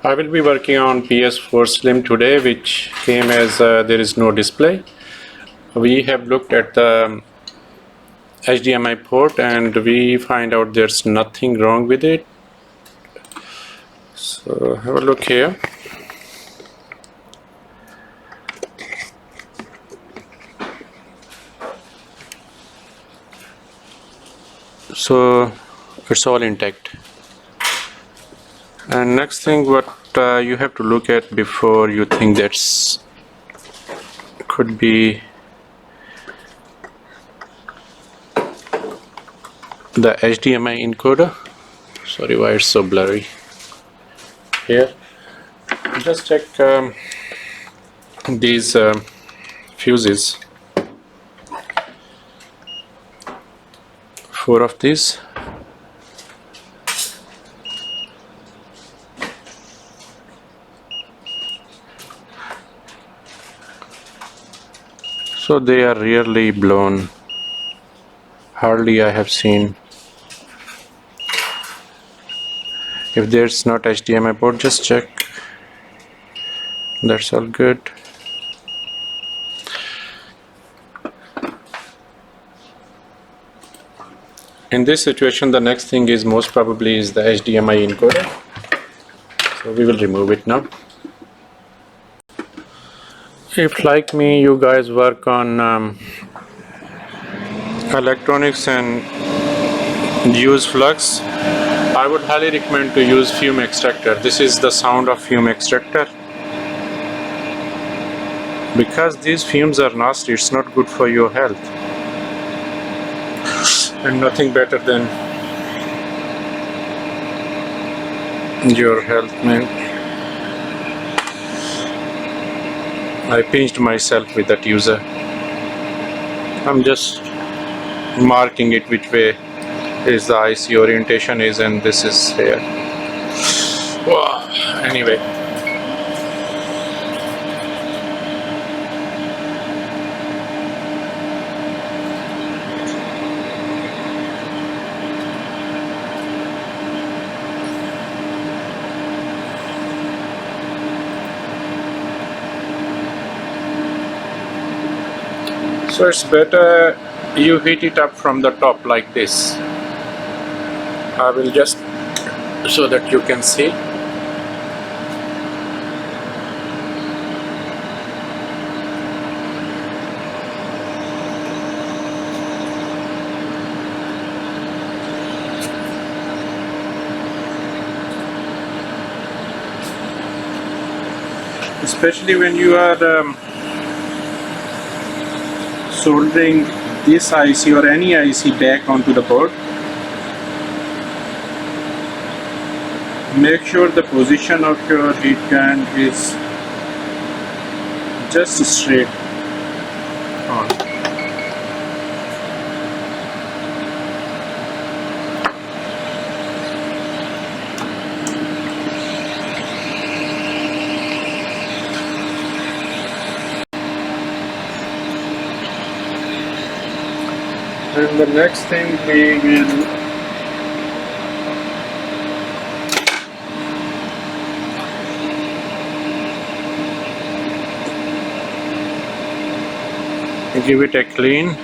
I will be working on PS4 Slim today, which came as there is no display. We have looked at the HDMI port and we find out there's nothing wrong with it. So have a look here. So it's all intact. And next thing what you have to look at before you think that's could be the HDMI encoder. Sorry, why it's so blurry here. Just check these fuses, 4 of these. So they are rarely blown, hardly I have seen. If there's not HDMI port, just check. That's all good. In this situation, the next thing is most probably is the HDMI encoder. So we will remove it now. If like me you guys work on electronics and use flux, I would highly recommend to use fume extractor. This is the sound of fume extractor. Because these fumes are nasty, it's not good for your health. And nothing better than your health, man. I pinched myself with that user. I'm just marking it which way is the IC orientation is, and this is here. Wow. Anyway, so it's better you heat it up from the top like this. I will just so that you can see. Especially when you are soldering this IC or any IC back onto the board, make sure the position of your heat gun is just straight on. And the next thing we will give it a clean.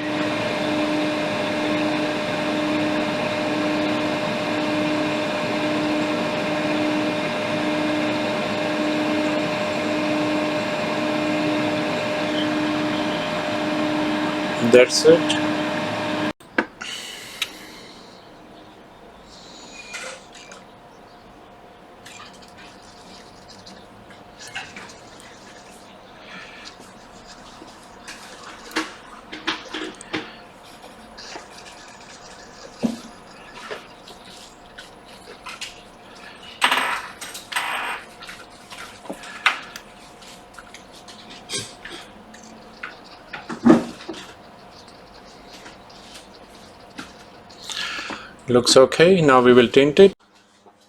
That's it. Looks okay. Now we will tint it.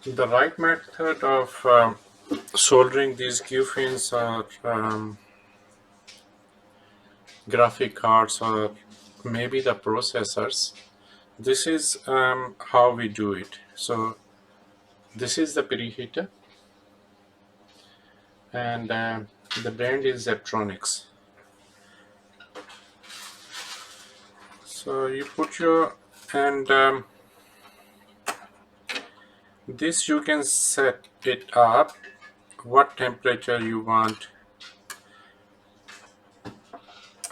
The right method of soldering these Q fins or graphic cards or maybe the processors, this is how we do it. So this is the preheater. and the brand is Zeptronics. So you put your, and this you can set it up what temperature you want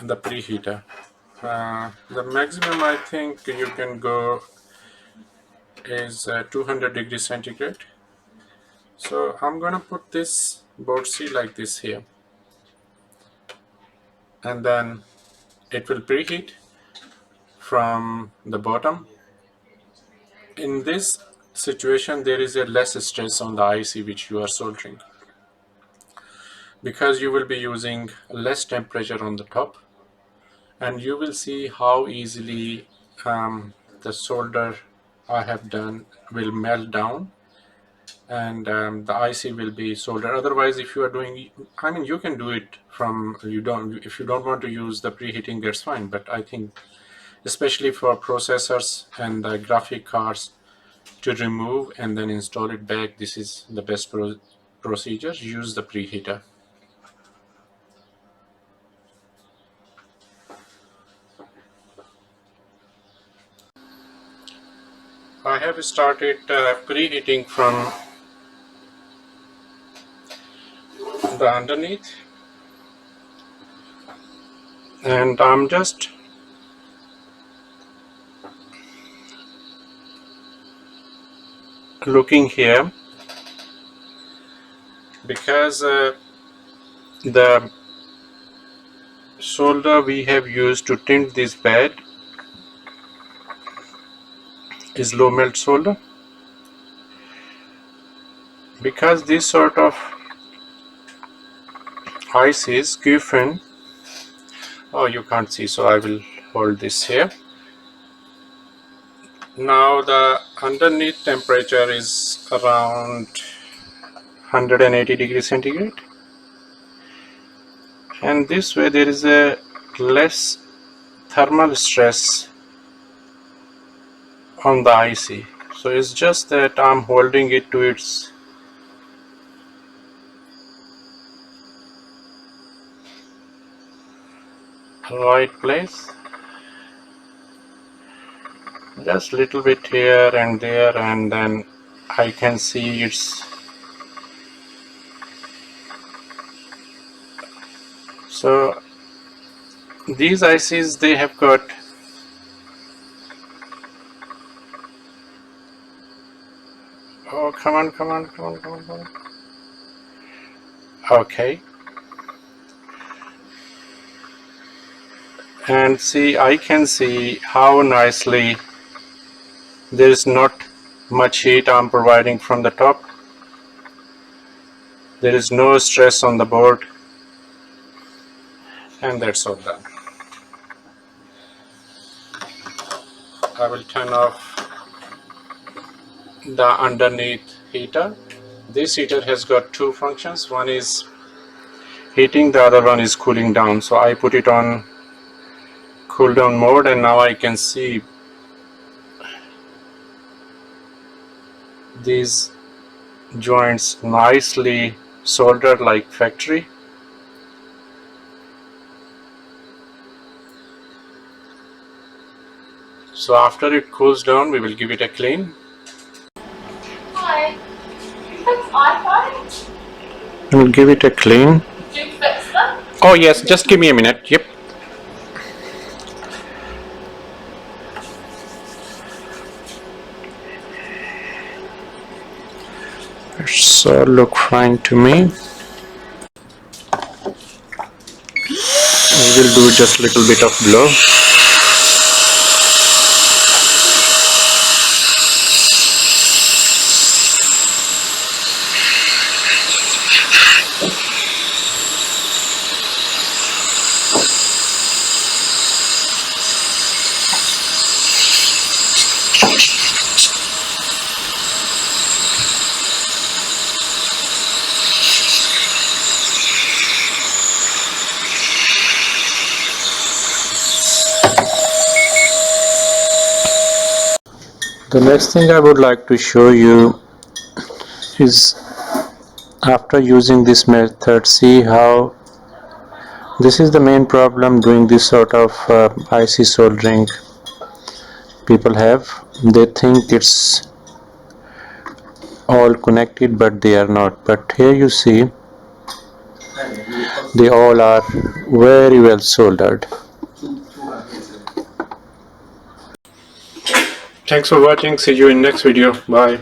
the preheater. The maximum I think you can go is 200 degrees centigrade. So I'm gonna put this board C like this here, and then it will preheat from the bottom. In this situation, there is a less stress on the IC which you are soldering, because you will be using less temperature on the top, and you will see how easily the solder I have done will melt down, and the IC will be soldered. Otherwise, if you are doing, I mean, you can do it from, you don't, if you don't want to use the preheating, that's fine. But I think especially for processors and graphic cards, to remove and then install it back, this is the best procedure. Use the preheater. I have started preheating from the underneath, and I'm just looking here, because the solder we have used to tint this bed is low melt solder. Because this sort of ICs given, oh, you can't see, so I will hold this here. Now the underneath temperature is around 180 degrees centigrade, and this way there is a less thermal stress on the IC. So it's just that I'm holding it to its right place, just little bit here and there, and then I can see it's, so these ICs, they have got, oh, come on, come on, come on, come on, come on. Okay, and see, I can see how nicely there is not much heat I'm providing from the top. There is no stress on the board, and that's all done. I will turn off the underneath heater. This heater has got two functions. One is heating, the other one is cooling down. So I put it on cool down mode, and now I can see these joints nicely soldered like factory. So after it cools down, we will give it a clean. Hi, you fix iPhones? We'll give it a clean. Do you fix them? Oh yes, just give me a minute. Yep. It's look fine to me. We will do just a little bit of blow. The next thing I would like to show you is After using this method, see how this is the main problem doing this sort of IC soldering people have. They think it's all connected, but they are not. But here you see they all are very well soldered. Thanks for watching. See you in next video. Bye.